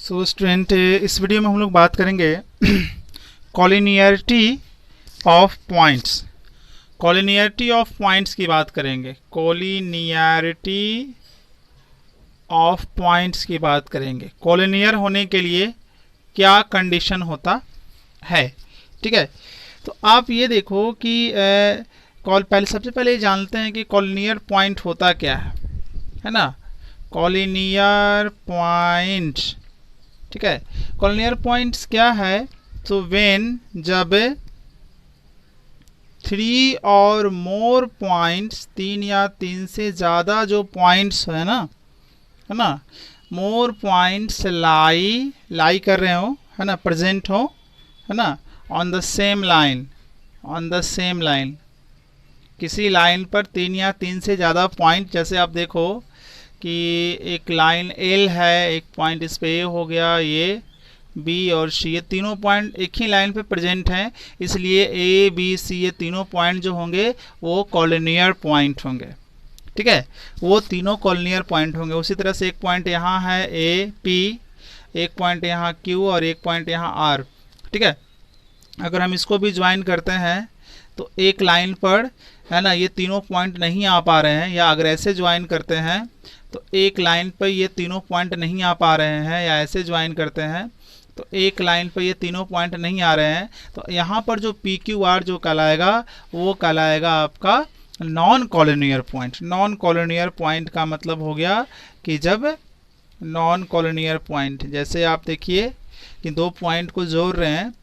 So student, इस video में हम लोग बात करेंगे collinearity of points. Collinearity of points की बात करेंगे। कॉलिनियरिटी ऑफ पॉइंट्स की बात करेंगे। कॉलिनियर होने के लिए क्या कंडीशन होता है, ठीक है। तो आप ये देखो कि सबसे पहले ये जानते हैं कि कॉलिनियर पॉइंट होता क्या है ना। कॉलिनियर पॉइंट, ठीक है। कॉलिनियर पॉइंट्स क्या है? तो व्हेन जब 3 और मोर पॉइंट्स, 3 या 3 से ज़्यादा जो पॉइंट्स है ना, मोर पॉइंट्स लाई कर रहे हो, है ना, प्रेजेंट हो, है ना, ऑन द सेम लाइन, किसी लाइन पर 3 या 3 से ज़्यादा पॉइंट। जैसे आप देखो कि एक लाइन L है, एक पॉइंट इस पे A हो गया, ये B और C, ये तीनों पॉइंट एक ही लाइन पे प्रेजेंट हैं, इसलिए A, B, C ये तीनों पॉइंट जो होंगे वो कॉलिनियर पॉइंट होंगे, ठीक है। वो तीनों कॉलिनियर पॉइंट होंगे। उसी तरह से एक पॉइंट यहाँ है A, P, एक पॉइंट यहाँ Q और एक पॉइंट यहाँ R, ठीक है। अगर हम इसको भी ज्वाइन करते हैं तो एक लाइन पर, है ना, ये तीनों पॉइंट नहीं आ पा रहे हैं, या अगर ऐसे ज्वाइन करते हैं तो एक लाइन पर ये तीनों पॉइंट नहीं आ पा रहे हैं, या ऐसे ज्वाइन करते हैं तो एक लाइन पर ये तीनों पॉइंट नहीं आ रहे हैं, तो यहाँ पर जो PQR जो कहलाएगा वो कहलाएगा आपका non collinear point. Non collinear point का मतलब हो गया कि जब नॉन कॉलिनियर पॉइंट, जैसे आप देखिए कि दो पॉइंट को जोड़ रहे हैं,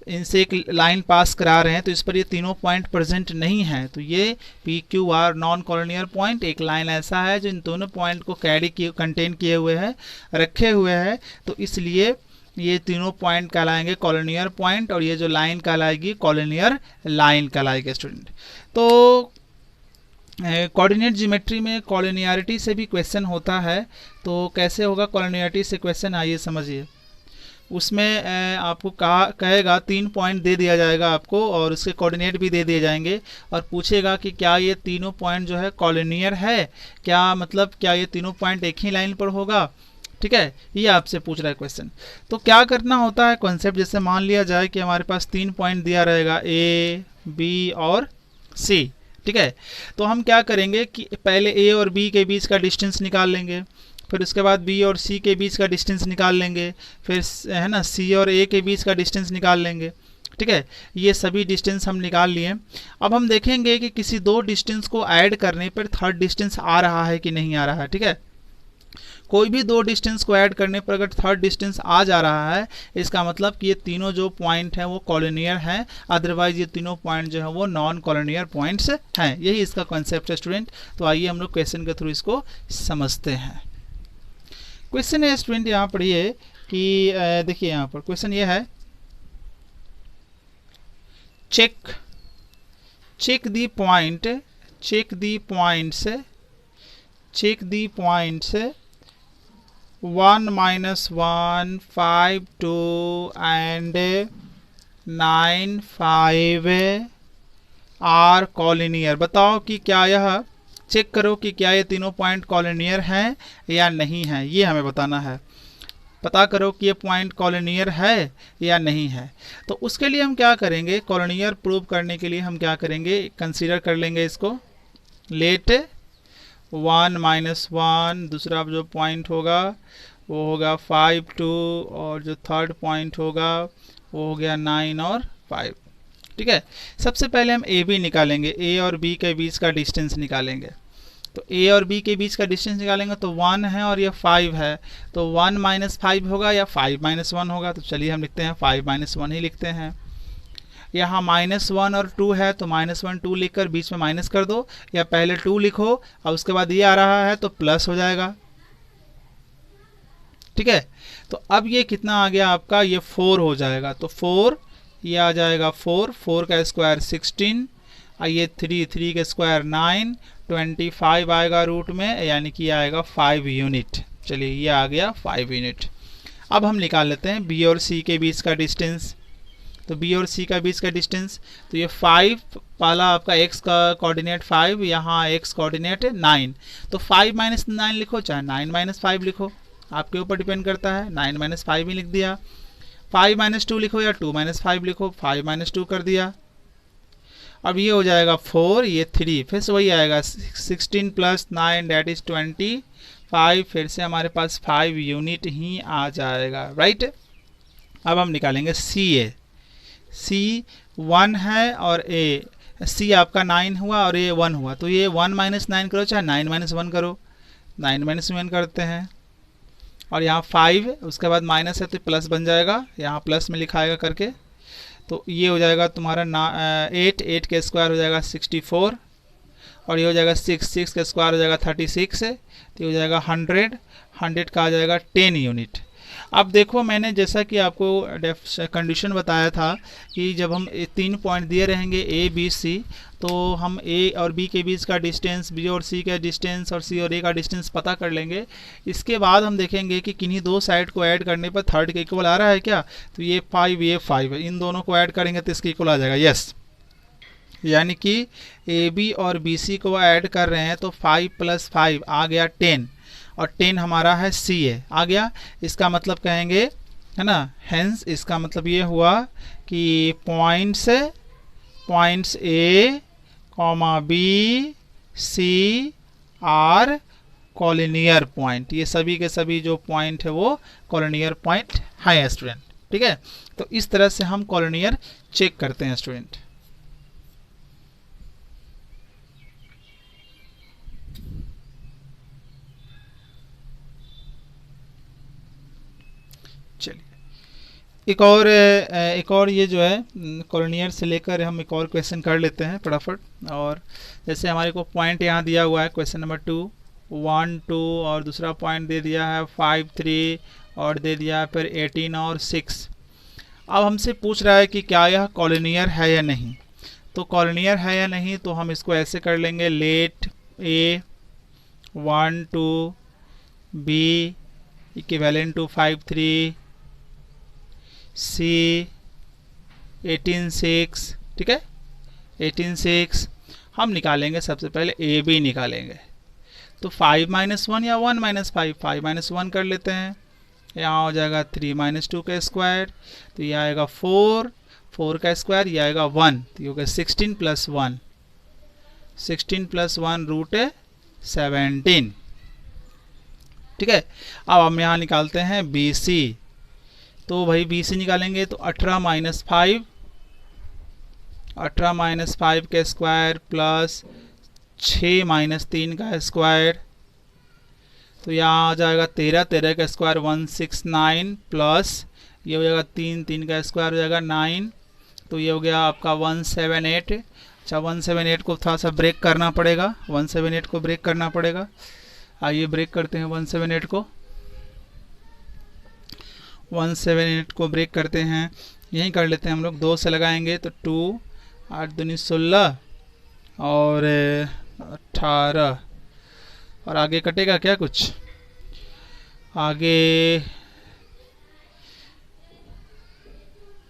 इनसे एक लाइन पास करा रहे हैं, तो इस पर ये तीनों पॉइंट प्रेजेंट नहीं है, तो ये PQR नॉन कॉलिनियर पॉइंट। एक लाइन ऐसा है जो इन दोनों पॉइंट को कंटेन किए हुए है, रखे हुए है, तो इसलिए ये तीनों पॉइंट कहलाएंगे कॉलिनियर पॉइंट, और ये जो लाइन कहलाएगी कॉलिनियर लाइन कहलाएगी स्टूडेंट। तो कोऑर्डिनेट ज्योमेट्री में कॉलिनियरिटी से भी क्वेश्चन होता है। तो कैसे होगा कॉलिनियरिटी से क्वेश्चन, आइए समझिए। उसमें आपको कहेगा 3 पॉइंट दे दिया जाएगा आपको, और उसके कोऑर्डिनेट भी दे दिए जाएंगे, और पूछेगा कि क्या ये तीनों पॉइंट जो है कॉलिनियर है, क्या मतलब क्या ये तीनों पॉइंट एक ही लाइन पर होगा, ठीक है। ये आपसे पूछ रहा है क्वेश्चन। तो क्या करना होता है कॉन्सेप्ट, जैसे मान लिया जाए कि हमारे पास 3 पॉइंट दिया रहेगा A, B और C, ठीक है। तो हम क्या करेंगे कि पहले A और B के बीच का डिस्टेंस निकाल लेंगे, फिर उसके बाद B और C के बीच का डिस्टेंस निकाल लेंगे, फिर है ना C और A के बीच का डिस्टेंस निकाल लेंगे, ठीक है। ये सभी डिस्टेंस हम निकाल लिए। अब हम देखेंगे कि किसी दो डिस्टेंस को ऐड करने पर थर्ड डिस्टेंस आ रहा है कि नहीं आ रहा है, ठीक है। कोई भी दो डिस्टेंस को ऐड करने पर अगर थर्ड डिस्टेंस आ जा रहा है, इसका मतलब कि ये तीनों जो पॉइंट हैं वो कॉलिनियर हैं, अदरवाइज ये तीनों पॉइंट जो है वो नॉन कॉलिनियर पॉइंट्स हैं। यही इसका कॉन्सेप्ट है स्टूडेंट। तो आइए हम लोग क्वेश्चन के थ्रू इसको समझते हैं। क्वेश्चन है स्टूडेंट, यहाँ पढ़िए कि देखिए यहाँ पर क्वेश्चन ये है, check the points 1, -1, 5, 2 and 9, 5 are collinear. बताओ कि क्या यह, चेक करो कि क्या ये तीनों पॉइंट कॉलिनियर हैं या नहीं है, ये हमें बताना है। पता करो कि ये पॉइंट कॉलिनियर है या नहीं है। तो उसके लिए हम क्या करेंगे, कॉलिनियर प्रूव करने के लिए हम क्या करेंगे, कंसीडर कर लेंगे इसको। लेट 1, -1, दूसरा जो पॉइंट होगा वो होगा 5, 2, और जो थर्ड पॉइंट होगा वो हो गया 9 और 5, ठीक है। सबसे पहले हम AB निकालेंगे, A और B के बीच का डिस्टेंस निकालेंगे। तो A और B के बीच का डिस्टेंस निकालेंगे तो 1 है और ये 5 है, तो 1 - 5 होगा या 5 - 1 होगा। तो चलिए हम लिखते हैं 5 - 1 ही लिखते हैं। यहाँ -1 और 2 है, तो -1 2 लिखकर बीच में माइनस कर दो, या पहले 2 लिखो और उसके बाद ये आ रहा है तो प्लस हो जाएगा, ठीक है। तो अब ये कितना आ गया आपका, ये 4 हो जाएगा। तो 4 ये आ जाएगा 4 का स्क्वायर 16, ये 3 का स्क्वायर 9, 25 आएगा रूट में, यानी कि आएगा 5 यूनिट। चलिए ये आ गया 5 यूनिट। अब हम निकाल लेते हैं B और C के बीच का डिस्टेंस। तो B और C का बीच का डिस्टेंस, तो ये 5 पहला आपका x का कोऑर्डिनेट 5, यहाँ x कोऑर्डिनेट 9, तो 5 - 9 लिखो चाहे 9 - 5 लिखो, आपके ऊपर डिपेंड करता है। 9 माइनस 5 ही लिख दिया। 5 माइनस 2 लिखो या 2 माइनस 5 लिखो, 5 माइनस 2 कर दिया। अब ये हो जाएगा 4, ये 3, फिर से वही आएगा 16 प्लस 9 दैट इज 25, फिर से हमारे पास 5 यूनिट ही आ जाएगा, राइट। अब हम निकालेंगे सी ए। सी 1 है और ए, सी आपका 9 हुआ और ए 1 हुआ, तो ये 1 माइनस 9 करो चाहे 9 माइनस 1 करो, 9 माइनस 1 करते हैं। और यहाँ 5, उसके बाद माइनस है तो प्लस बन जाएगा, यहाँ प्लस में लिखाएगा करके, तो ये हो जाएगा तुम्हारा 8 के स्क्वायर हो जाएगा 64, और ये हो जाएगा 6 के स्क्वायर हो जाएगा 36 है, तो ये हो जाएगा 100 का आ जाएगा 10 यूनिट। अब देखो मैंने जैसा कि आपको कंडीशन बताया था कि जब हम 3 पॉइंट दिए रहेंगे ए बी सी, तो हम ए और बी के बीच का डिस्टेंस, बी और सी का डिस्टेंस और सी और ए का डिस्टेंस पता कर लेंगे। इसके बाद हम देखेंगे कि किन्हीं दो साइड को ऐड करने पर थर्ड के इक्वल आ रहा है क्या, तो ये 5 ये 5 है, इन दोनों को ऐड करेंगे तो इसके इक्वल आ जाएगा, यस। यानी कि ए बी और बी सी को ऐड कर रहे हैं तो 5 प्लस 5 आ गया 10, और 10 हमारा है सी ए आ गया। इसका मतलब कहेंगे, है ना, हेंस इसका मतलब ये हुआ कि points A comma B C are collinear point, ये सभी के सभी जो पॉइंट है वो कॉलिनियर पॉइंट है स्टूडेंट, ठीक है। तो इस तरह से हम कॉलिनियर चेक करते हैं स्टूडेंट। चलिए एक और ये जो है कॉलिनियर से लेकर हम एक और क्वेश्चन कर लेते हैं फटाफट। और जैसे हमारे को पॉइंट यहाँ दिया हुआ है क्वेश्चन नंबर 2 1 2, और दूसरा पॉइंट दे दिया है 5 3, और दे दिया है फिर 18 और 6। अब हमसे पूछ रहा है कि क्या यह कॉलिनियर है या नहीं। तो कॉलिनियर है या नहीं तो हम इसको ऐसे कर लेंगे, let A 1 2 B equivalent to 5 3 C 18 6, ठीक है। 18 6 हम निकालेंगे, सबसे पहले ए बी निकालेंगे। तो 5 माइनस 1 या 1 माइनस 5, 5 माइनस 1 कर लेते हैं। यहाँ हो जाएगा 3 माइनस 2 का स्क्वायर, तो ये आएगा 4 का स्क्वायर, ये आएगा 1, तो ये होगा 16 प्लस 1, 16 प्लस 1 रूट 17, ठीक है। अब हम यहाँ निकालते हैं बी सी। तो भाई बी सी निकालेंगे तो 18 माइनस 5, 18 माइनस 5 का स्क्वायर प्लस 6 माइनस 3 का स्क्वायर, तो यहाँ आ जाएगा 13 का स्क्वायर 169, प्लस ये हो जाएगा 3 का स्क्वायर हो जाएगा 9, तो ये हो गया आपका 178। अच्छा 178 को थोड़ा सा ब्रेक करना पड़ेगा, 178 को ब्रेक करना पड़ेगा। आइए ब्रेक करते हैं 178 को, 178 को ब्रेक करते हैं, यहीं कर लेते हैं हम लोग, 2 से लगाएंगे तो 2 8 दूनी 16 और 18, और आगे कटेगा क्या कुछ आगे।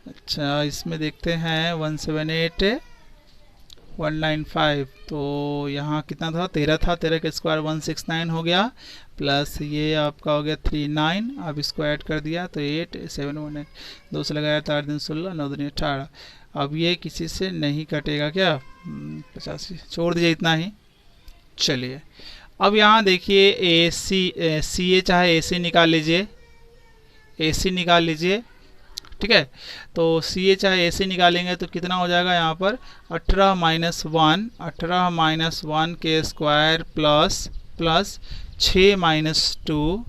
अच्छा इसमें देखते हैं 178 195, तो यहाँ कितना था, 13 था, 13 का स्क्वायर 169 हो गया, प्लस ये आपका हो गया 39, अब इसको ऐड कर दिया तो 8 7 1 8, 2 से लगाया तो 8 दिन 16 9 दिन 18। अब ये किसी से नहीं कटेगा क्या, 85, छोड़ दीजिए इतना ही। चलिए अब यहाँ देखिए ए सी ए चाहे ए सी निकाल लीजिए, ए सी निकाल लीजिए, ठीक है। तो सी ए चाहे ए सी निकालेंगे तो कितना हो जाएगा यहाँ पर 18 माइनस 1 के स्क्वायर प्लस 6 माइनस 2,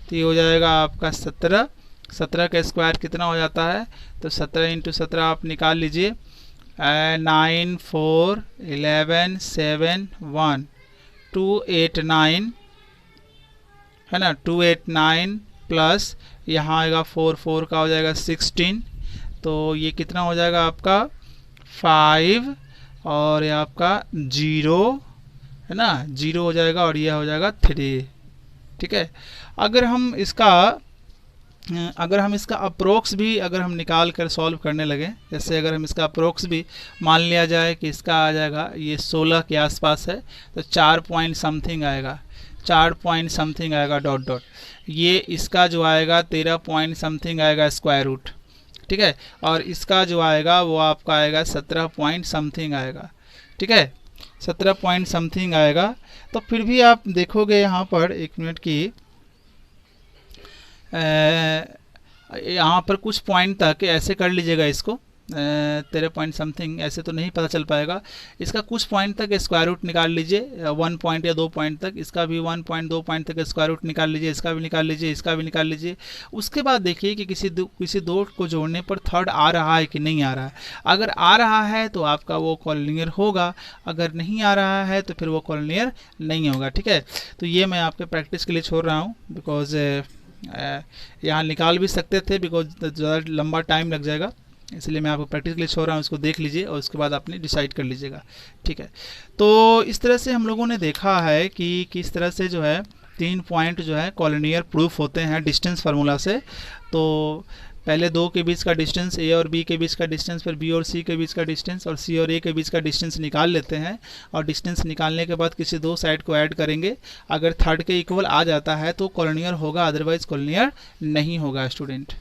तो ये हो जाएगा आपका 17 का स्क्वायर कितना हो जाता है, तो 17 इंटू 17 आप निकाल लीजिए, 9 4 11 7 1 289 है ना, 289 प्लस यहाँ आएगा 4 का हो जाएगा 16, तो ये कितना हो जाएगा आपका 5 और ये आपका 0 है ना, 0 हो जाएगा और ये हो जाएगा 3, ठीक है। अगर हम इसका अप्रोक्स भी अगर हम निकाल कर सॉल्व करने लगे, जैसे अगर हम इसका अप्रोक्स भी मान लिया जाए कि इसका आ जाएगा ये 16 के आसपास है, तो 4 पॉइंट समथिंग आएगा, 4 पॉइंट समथिंग आएगा डॉट डॉट, ये इसका जो आएगा 13 पॉइंट समथिंग आएगा स्क्वायर रूट, ठीक है, और इसका जो आएगा वो आपका आएगा 17 पॉइंट समथिंग आएगा, ठीक है, 17 पॉइंट समथिंग आएगा। तो फिर भी आप देखोगे यहाँ पर, एक मिनट की, यहाँ पर कुछ पॉइंट तक ऐसे कर लीजिएगा इसको, 13 पॉइंट समथिंग ऐसे तो नहीं पता चल पाएगा, इसका कुछ पॉइंट तक स्क्वायर रूट निकाल लीजिए, 1 पॉइंट या 2 पॉइंट तक, इसका भी 1 पॉइंट 2 पॉइंट तक स्क्वायर रूट निकाल लीजिए, इसका भी निकाल लीजिए, इसका भी निकाल लीजिए। उसके बाद देखिए कि किसी दो को जोड़ने पर थर्ड आ रहा है कि नहीं आ रहा है। अगर आ रहा है तो आपका वो कॉलोनियर होगा, अगर नहीं आ रहा है तो फिर वो कॉलोनियर नहीं होगा, ठीक है। तो ये मैं आपके प्रैक्टिस के लिए छोड़ रहा हूँ, बिकॉज यहाँ निकाल भी सकते थे, बिकॉज ज़्यादा लंबा टाइम लग जाएगा, इसलिए मैं आपको प्रैक्टिस के लिए छोड़ रहा हूँ। इसको देख लीजिए और उसके बाद आपने डिसाइड कर लीजिएगा, ठीक है। तो इस तरह से हम लोगों ने देखा है कि किस तरह से जो है 3 पॉइंट जो है कॉलोनियर प्रूफ होते हैं डिस्टेंस फार्मूला से। तो पहले 2 के बीच का डिस्टेंस, ए और बी के बीच का डिस्टेंस, फिर बी और सी के बीच का डिस्टेंस, और सी और ए के बीच का डिस्टेंस निकाल लेते हैं, और डिस्टेंस निकालने के बाद किसी 2 साइड को ऐड करेंगे। अगर थर्ड के इक्वल आ जाता है तो कॉलोनियर होगा, अदरवाइज कॉलोनियर नहीं होगा स्टूडेंट।